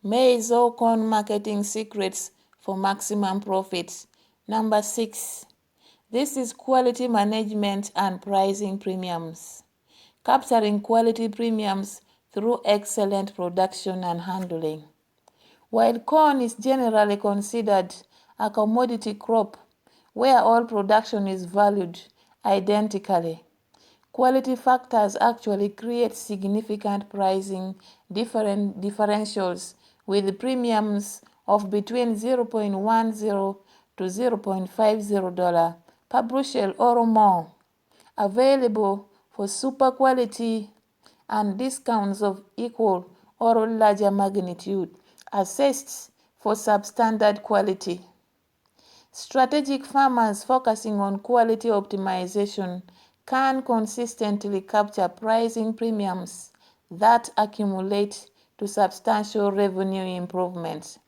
MAIZE corn marketing secrets for maximum profits. Number 6. This is quality management and pricing premiums. Capturing quality premiums through excellent production and handling. While corn is generally considered a commodity crop where all production is valued identically, quality factors actually create significant pricing differentials with premiums of between $0.10 to $0.50 per bushel or more, available for super quality, and discounts of equal or larger magnitude assessed for substandard quality. Strategic farmers focusing on quality optimization can consistently capture pricing premiums that accumulate to substantial revenue improvements.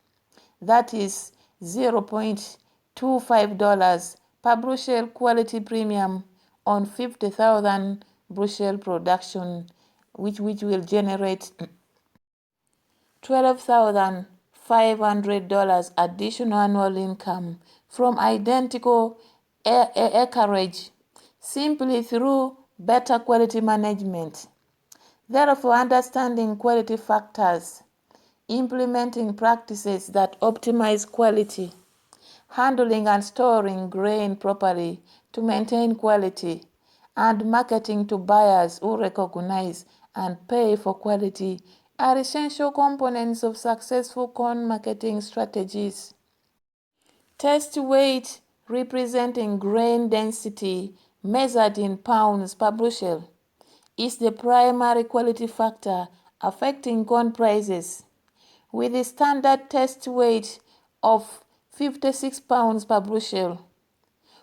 That is $0.25 per bushel quality premium on 50,000 bushel production, which will generate $12,500 additional annual income from identical acreage simply through better quality management. Therefore, understanding quality factors, implementing practices that optimize quality, handling and storing grain properly to maintain quality, and marketing to buyers who recognize and pay for quality are essential components of successful corn marketing strategies. Test weight, representing grain density measured in pounds per bushel, is the primary quality factor affecting corn prices, with the standard test weight of 56 pounds per bushel.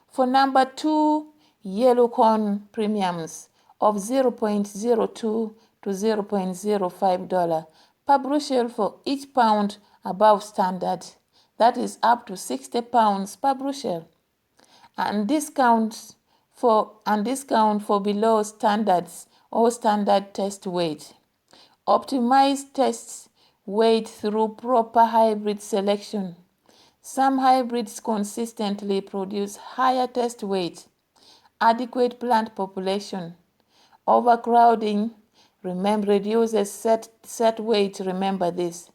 For number 2, yellow corn premiums of $0.02 to $0.05 per bushel for each pound above standard, that is up to 60 pounds per bushel, and discount for below standards or standard test weight. Optimize test weight through proper hybrid selection. Some hybrids consistently produce higher test weight. Adequate plant population. Overcrowding reduces set weight, remember this.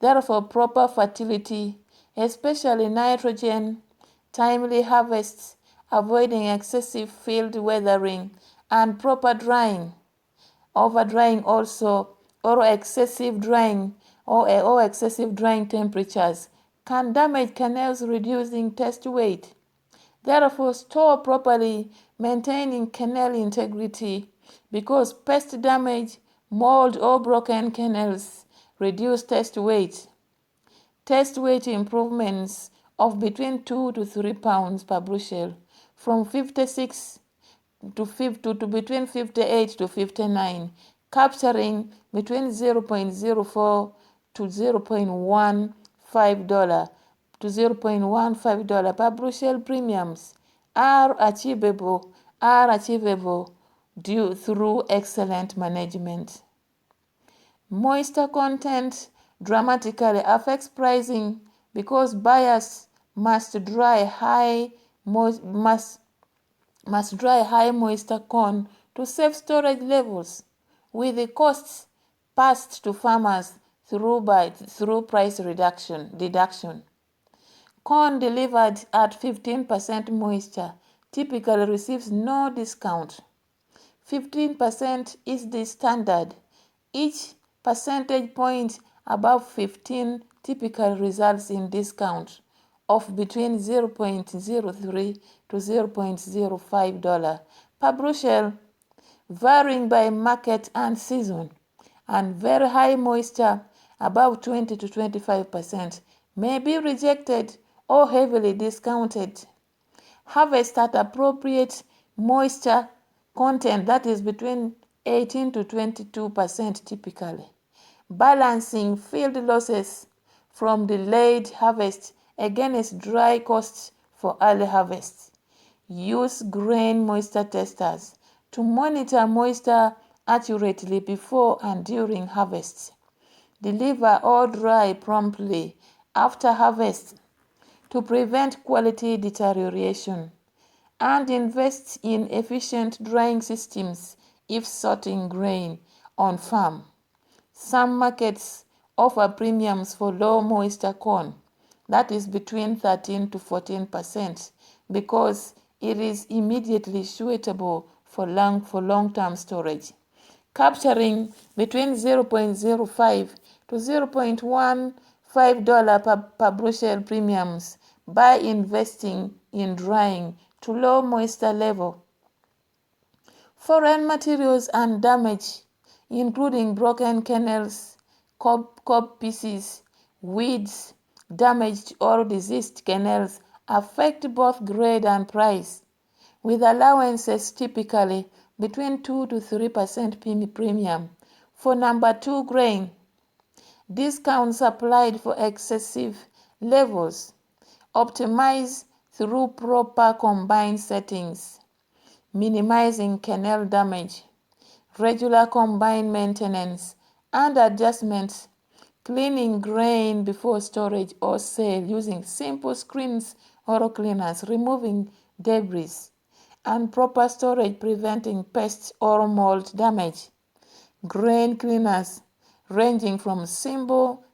Therefore, proper fertility, especially nitrogen, timely harvests, avoiding excessive field weathering, and proper drying. Overdrying also, or excessive drying temperatures can damage kernels, reducing test weight. Therefore, store properly, maintaining kernel integrity, because pest damage, mold, or broken kernels reduce test weight. Test weight improvements of between 2 to 3 pounds per bushel from 56 to between 58 to 59, capturing between $0.04 to $0.15 per bushel premiums are achievable through excellent management. Moisture content dramatically affects pricing because buyers must dry high moisture corn to save storage levels, with the costs passed to farmers through price deduction. Corn delivered at 15% moisture typically receives no discount. 15% is the standard. Each percentage point above 15 typically results in discount of between $0.03 to $0.05 per bushel, varying by market and season, and very high moisture above 20 to 25% may be rejected or heavily discounted. Harvest at appropriate moisture content, that is between 18 to 22% typically. Balancing field losses from delayed harvest against dry costs for early harvest. Use grain moisture testers to monitor moisture accurately before and during harvest. deliver or dry promptly after harvest to prevent quality deterioration, and invest in efficient drying systems if sorting grain on farm. Some markets offer premiums for low moisture corn, that is between 13 to 14%, because it is immediately suitable for long-term storage, capturing between 0.05 to $0.15 per bushel premiums by investing in drying to low moisture level. Foreign materials and damage, including broken kernels, cob pieces, weeds, damaged or diseased kernels, affect both grade and price, with allowances typically between 2 to 3% premium for number 2 grain. Discounts applied for excessive levels. Optimize through proper combine settings, minimizing kernel damage, regular combine maintenance and adjustments, cleaning grain before storage or sale using simple screens or cleaners, removing debris, and proper storage preventing pests or mold damage. Grain cleaners ranging from simple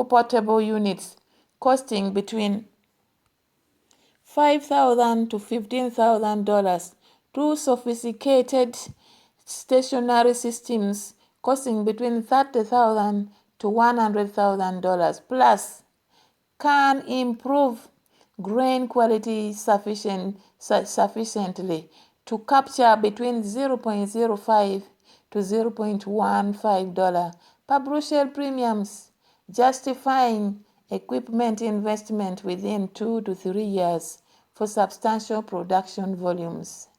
portable units costing between $5,000 to $15,000 to sophisticated stationary systems costing between $30,000 to $100,000 plus can improve grain quality sufficiently to capture between $0.05 to $0.15 per bushel premiums, justifying equipment investment within 2 to 3 years for substantial production volumes.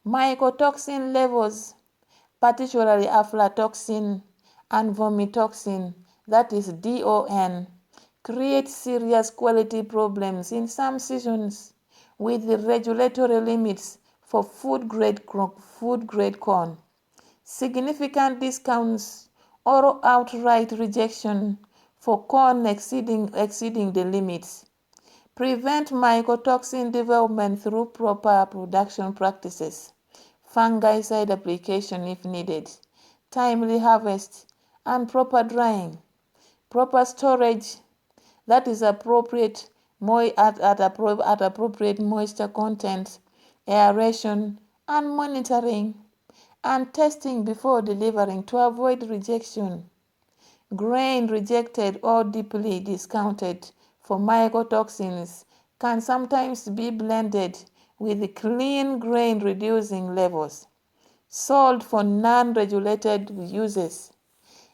Mycotoxin levels, particularly aflatoxin and vomitoxin, that is DON, create serious quality problems in some seasons with the regulatory limits for food-grade corn, significant discounts or outright rejection for corn exceeding the limits. Prevent mycotoxin development through proper production practices, fungicide application if needed, timely harvest, and proper drying. Proper storage, that is appropriate at appropriate moisture content, aeration, and monitoring, and testing before delivering to avoid rejection. Grain rejected or deeply discounted for mycotoxins can sometimes be blended with clean grain reducing levels, sold for non-regulated uses,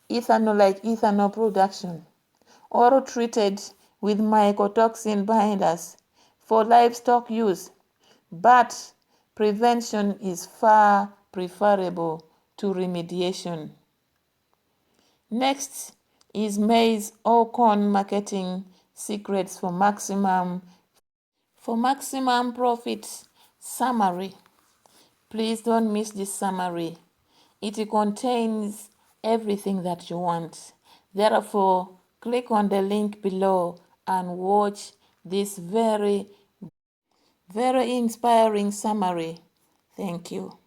ethanol like ethanol production, or treated with mycotoxin binders for livestock use, but prevention is far preferable to remediation. Next is maize or corn marketing secrets for maximum profit summary. Please don't miss this summary. It contains everything that you want. Therefore, click on the link below and watch this very inspiring summary. Thank you.